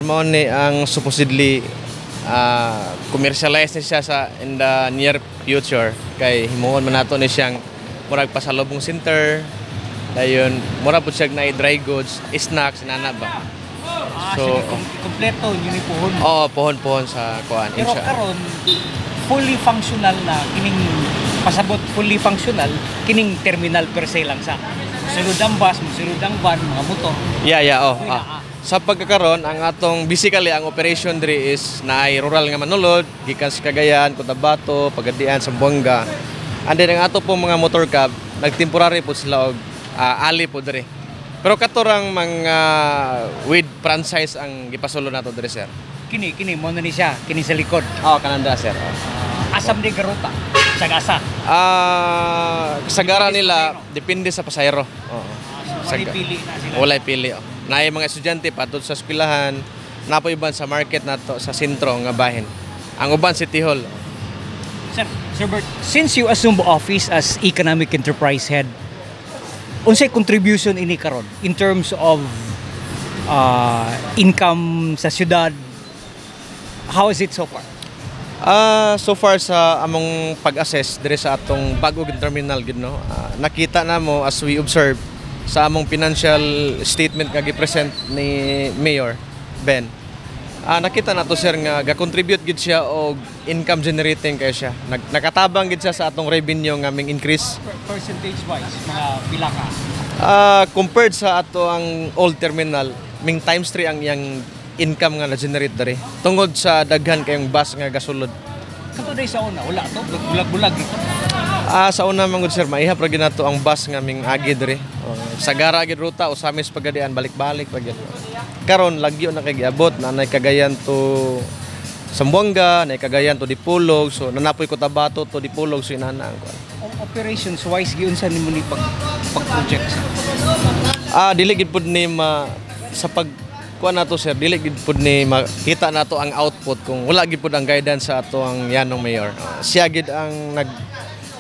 Mao ni ang supposedly commercialize na siya sa in the near future kay himuon man nato ni siyang murag pasalubong center dayon mura pud siya na dry goods snacks inana ba so kompleto yun pohon pohon sa kuan pero karon fully functional na kining pasabot fully functional kining terminal per se lang sa sulod ang bus sulod ang van mga motor sa pagkakaroon ang atong basically ang operation diri is naay rural nga Manulod gikan sa Cagayan, Cotabato, Pagadian, Zamboanga. And then ang ato pong mga motor cab nagtemporary po sila og ali po diri. Pero katurang mga with franchise ang gipasulo nato diri sir. Kini mo na ni siya kini sa likod. Kananda sir. Asam di garuta sa gasa. Kasagaran nila depende sa pasahero. Walay pili na sila. Walay pili. Naay mga estudyante patud sa eskwelahan, napo iban sa market nato sa sentro nga bahin. Ang uban City Hall. Sir Bert, since you assumed office as economic enterprise head, unsay contribution ini karon in terms of income sa syudad? How is it so far? So far sa among pag-assess dire sa atong bag-ong terminal gid no, nakita namo as we observe sa among financial statement nga gi-present ni Mayor Ben. Nakita nato sir nga ga-contribute gid siya og income generating kay siya. Nakatabang gid siya sa atong revenue nga ming increase. Percentage wise mga pila ka? Compared sa ato ang old terminal, ming times 3 ang iyang income nga na-generate diri. Tungod sa daghan kayong bus nga gasulod. Kato day sa una, wala to, bulag-bulag dito. Sa una mangud sir, maihap ra ginato ang bus nga ming agi diri. Sagara gid ruta Usamis Pagadian balik-balik pa gyud. Karon lagyo na kay giabot na nay Cagayan to Zamboanga, nay Cagayan to Dipolog, so nanapoy Cotabato to Dipolog so inana ang kuan. Operations wise giunsa nimo ni pag-project? Dili gid pud ni sa pag kuan nato sir, dili gid pud ni makita nato ang output kung wala gid pud ang guidance sa ato ang yanong mayor. Siya gid ang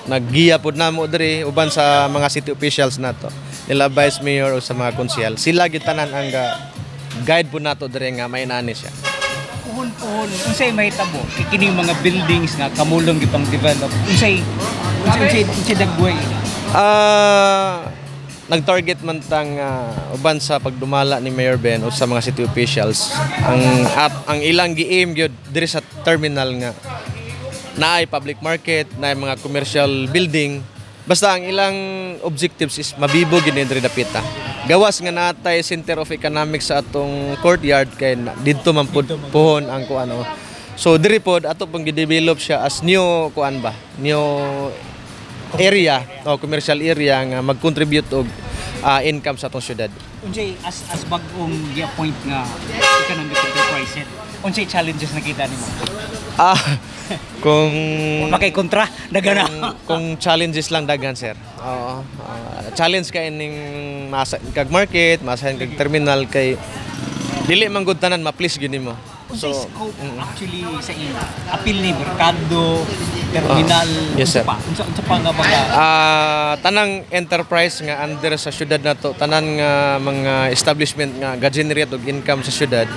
naggiya pud namo diri uban sa mga city officials nato. Nila vice mayor o sa mga konsyel. Sila gid tanan ang guide pud nato diri nga may nani siya. Puhon unsay mahitabo kini mga buildings nga kamulong gipang develop. Unsay dagway? Nag-target man tang uban sa pagdumala ni Mayor Ben o sa mga city officials ang ilang gi-aim gyud diri sa terminal nga naay public market, naay mga commercial building. Basta ang ilang objectives is mabibo gid diri dapita. Gawas nga natay Center of Economics sa atong courtyard kay didto man pud pohon ang kuano. So diri pod ato pang gi-develop siya as new kuan ba, new area o commercial area nga mag-contribute og income sa atong syudad. Unsay as bag-ong gi-appoint nga economic enterprise head, unsay challenges nakita nimo? Kung makikontra dagan kung challenges lang dagan sir. Challenge kay ning kag market, masahan kag terminal kay dili man gud tanan ma-please gyud nimo. So scope actually sa ina apil ni merkado terminal yes, sir. Unsa pa nga ba tanang enterprise nga under sa syudad nato tanan nga mga establishment nga ga-generate og income sa syudad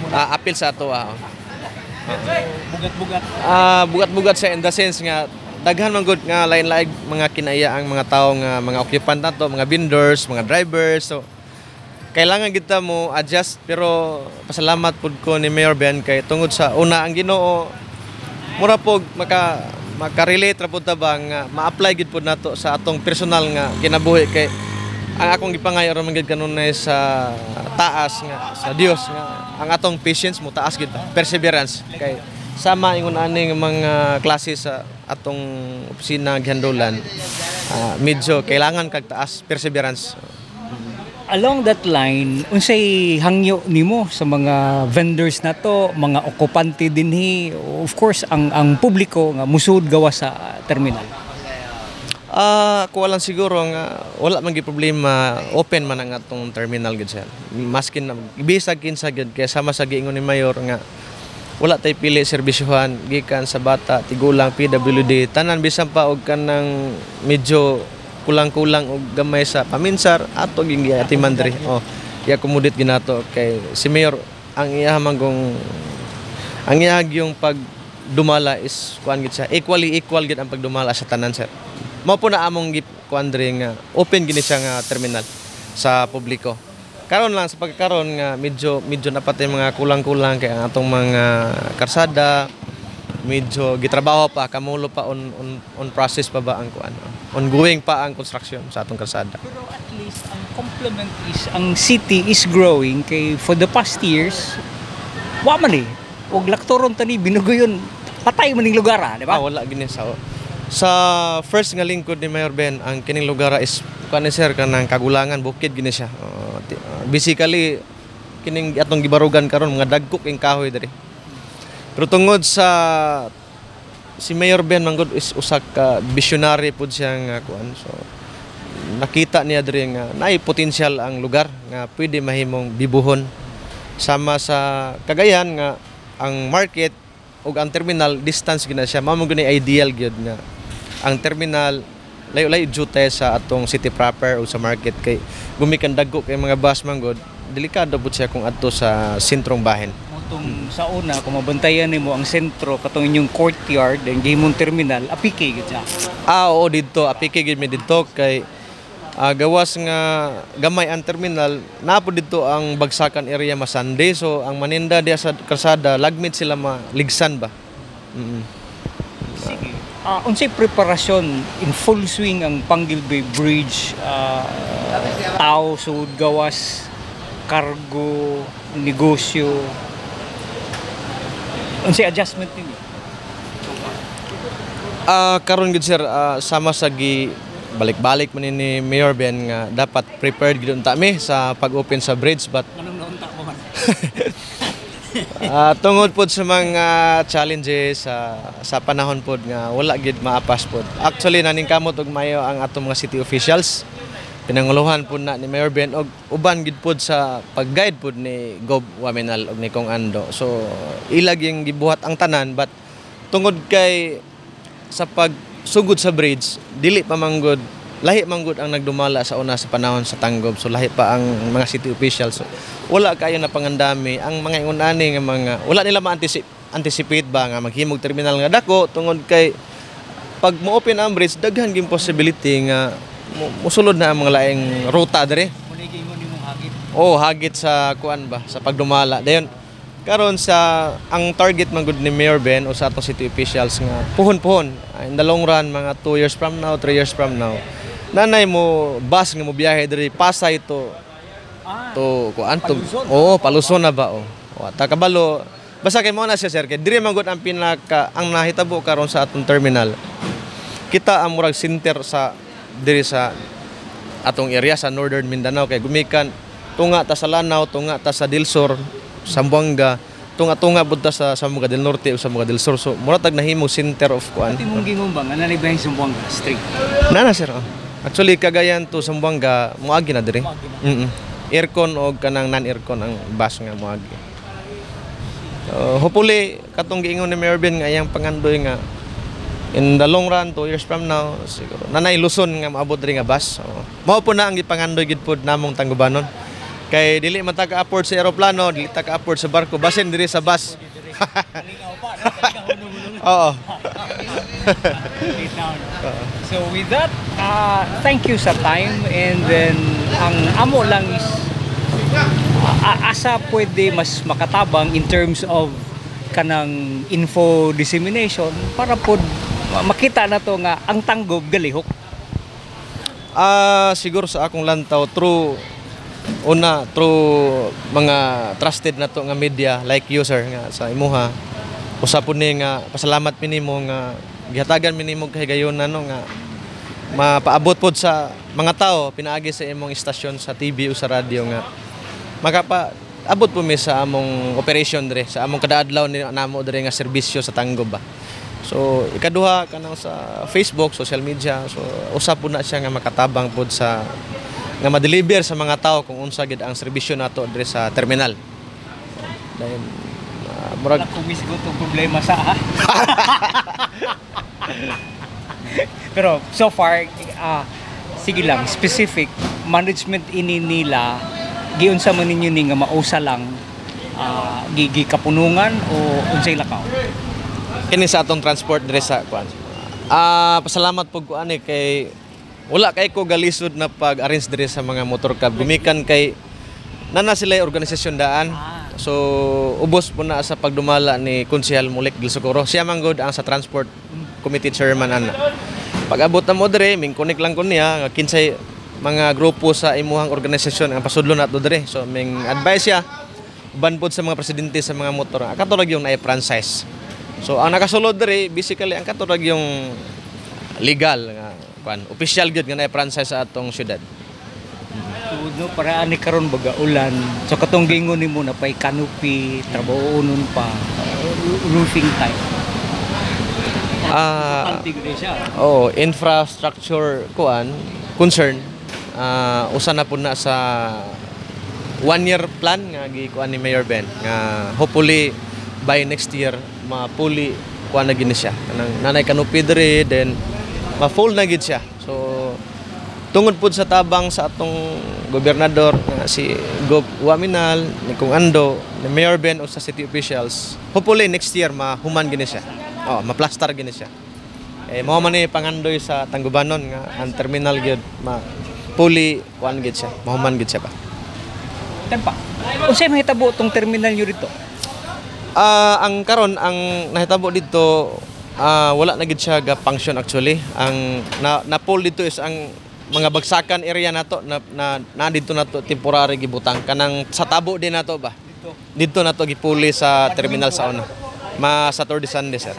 apil sa ato bugat-bugat sa in the sense nga daghan man gud nga lain-lain mga kinaya ang mga tawo nga mga occupant nato, mga vendors, mga drivers. So kailangan kita mo adjust pero pasalamat pud ko ni Mayor Ben kay tungod sa una ang Ginoo mura pog maka-relate ra pud ta ba nga ma-apply gid pud nato sa atong personal nga kinabuhi kay ang akong gipangayo ra man gid kanunay sa taas nga sa Dios nga ang atong patience mo taas gid perseverance kay sama ingon ani mga klase sa atong opisina gihandulan medyo kailangan kag taas perseverance. Along that line, unsay hangyo nimo sa mga vendors nato, mga okupante dinhi, of course ang publiko nga musud gawa sa terminal? Ako lang siguro nga wala man gyud problema, open man ang atong terminal gid sir. Maskin bisag kinsa gid kay sama sa giingon ni Mayor nga wala tay pili serbisyohan gikan sa bata, tigulang, PWD, tanan bisan pa og kanang medyo kulang-kulang og gamay sa paminsar ato ging giatiman diri. I-accommodate ginato kay si Mayor ang yung pagdumala is kuan gid siya equal gid ang pagdumala sa tanan sir. Mao po na among kuan diri nga open gini siya nga terminal sa publiko. Karon lang sa pagkakaron nga medyo napatay mga kulang-kulang kay ang atong mga karsada medyo gitrabaho pa kamulo pa on process pa ba ang kuan. Ongoing pa ang construction sa atong karsada. Pero at least ang complement is ang city is growing kay for the past years wa man og laktoron tani binugoyon patay maning lugar di ba? Wala gini sa first nga lingkod ni Mayor Ben ang kining lugar is kuan sir kanang kagulangan bukid gini siya. Basically kining atong gibarugan karon mga dagkok ing kahoy diri. Pero tungod sa si Mayor Ben manggod is usa ka visionary pud siya nga kuan. So nakita niya diri nga naay potensyal ang lugar nga pwede mahimong bibuhon sama sa Cagayan nga ang market ug ang terminal distance gina siya mao mo gani ideal gyud nga ang terminal layo-layo jute sa atong city proper o sa market kay gumikan dagko kay mga bus manggod delikado pud siya kung adto sa sentrong bahin. Motong sa una kung mabantayan nimo ang sentro katong inyong courtyard ang gimong terminal apike gid siya. Oo didto apike gid mi didto kay gawas nga gamay ang terminal napo dito ang bagsakan area masande so ang maninda diya sa kalsada lagmit sila maligsan ba. Sige. Unsay preparasyon in full swing ang Panggilbay Bridge tao sud gawas kargo negosyo unsay adjustment ninyo? Karon gid sir sama sa balik-balik man ni Mayor Ben nga dapat prepared gid unta mi sa pag-open sa bridge but Anong naunta mo man? Tungod pod sa mga challenges sa panahon pod nga wala gid maapas pod. Actually naningkamot og mayo ang atong mga city officials. Pinanguluhan pod na ni Mayor Ben og uban gid pod sa pag-guide pod ni Gob Waminal og ni Kong Ando. So ilag yung gibuhat ang tanan but tungod kay sa pagsugod sa bridge dili pa manggod lahi manggod ang nagdumala sa una sa panahon sa Tanggob so lahi pa ang mga city officials so, wala kayo na pangandami ang mga ingunani nga mga wala nila ma-anticipate ba nga maghimog terminal nga dako tungod kay pag mo-open ang bridge daghan gyud possibility nga musulod na ang mga laing ruta diri. Munigay mo nimong hagit. Hagit sa kuan ba sa pagdumala dayon karon sa ang target man gud ni Mayor Ben o sa atong city officials nga puhon-puhon in the long run mga 2 years from now 3 years from now nanay mo bus nga mo biyahe diri Pasay to kuan to Paluson na ba ta kabalo basta kay mo na siya sir kay diri man gud ang pinaka ang nahitabo karon sa atong terminal kita ang murag center sa diri sa atong area sa Northern Mindanao kay gumikan tunga ta sa Lanao tunga ta sa Dilsur Zamboanga tunga-tunga budta sa Zamboanga del Norte o Zamboanga del Sur so muratag nahimo center of kuan. Pati mong gingon ba nga nanibay Zamboanga street. Nana sir. Actually Cagayan to Zamboanga moagi na diri. Aircon o kanang non-aircon ang bus nga moagi. Hopefully katong giingon ni Mayor Ben nga iyang pangandoy nga in the long run 2 years from now siguro nanay Luzon nga maabot diri nga bus. Mao po na ang gipangandoy gid pod namong Tanggubanon. Kay dili man ta ka-afford sa eroplano, dili ta ka-afford sa barko, basin diri sa bus. Oo. So with that, thank you sa time and then ang amo lang is asa pwede mas makatabang in terms of kanang info dissemination para pod makita na to nga ang Tanggob galihok. Siguro sa akong lantaw through mga trusted na to nga media like you sir nga sa imuha usapon ni nga pasalamat minimo nga gihatagan minimo kay gayon no nga mapaabot pod sa mga tao pinaagi sa imong istasyon sa TV o sa radyo nga makapaabot po mi sa among operation dire sa among kadaadlaw ni namo dire nga serbisyo sa Tanggob ba. So ikaduha kanang sa Facebook, social media so usap po na siya nga makatabang pod sa nga ma-deliver sa mga tao kung unsa gid ang serbisyo nato dire sa terminal. Dahil murag kumisgo to problema sa ha. Pero so far sige lang specific management ini nila giunsa man ninyo ni nga mausa lang gigi kapunungan o unsay lakaw? Kini sa atong transport dire sa kuan. Pasalamat pug kuan kay wala kay ko galisod na pag-arrange dire sa mga motor cab. Gumikan kay nana sila organisasyon daan. So ubos po na sa pagdumala ni Konsehal Mulik del Socorro. Siya man gud ang sa transport committee chairman ana. Pag-abot na mo dire, ming-connect lang ko niya nga kinsay mga grupo sa imuhang organisasyon ang pasudlo nato dire. So ming advice siya uban pod sa mga presidente sa mga motor. Katurag yung na-franchise. So ang nakasulod dire basically ang katurag yung legal nga kuan, official gyud nga na-franchise sa atong syudad. No, para ani karon baga ulan. So katong gingon nimo na pay canopy, trabaho nun pa, roofing type. Infrastructure kuan concern. Usa na pud na sa 1-year plan nga gikuan ni Mayor Ben nga hopefully by next year ma-fully kuan na gini siya. Kanang nanay canopy diri then ma-full na gid siya. So tungod pud sa tabang sa atong gobernador nga si Gov Waminal, ni Kung Ando, ni Mayor Ben o sa city officials, hopefully next year mahuman gini siya. Ma-plaster gini siya. Mao man ni pangandoy sa Tanggubanon nga ang terminal gyud fully kuan gid siya, mahuman gid siya ba. Tempa. Unsay mahitabo tong terminal nyo dito? Ang karon ang nahitabo dito wala na gid siya ga function actually. Ang na pull dito is ang mga bagsakan area nato na dito nato temporary gibutang kanang sa tabo din nato ba dito nato gipuli sa terminal sa una Saturday Sunday sir.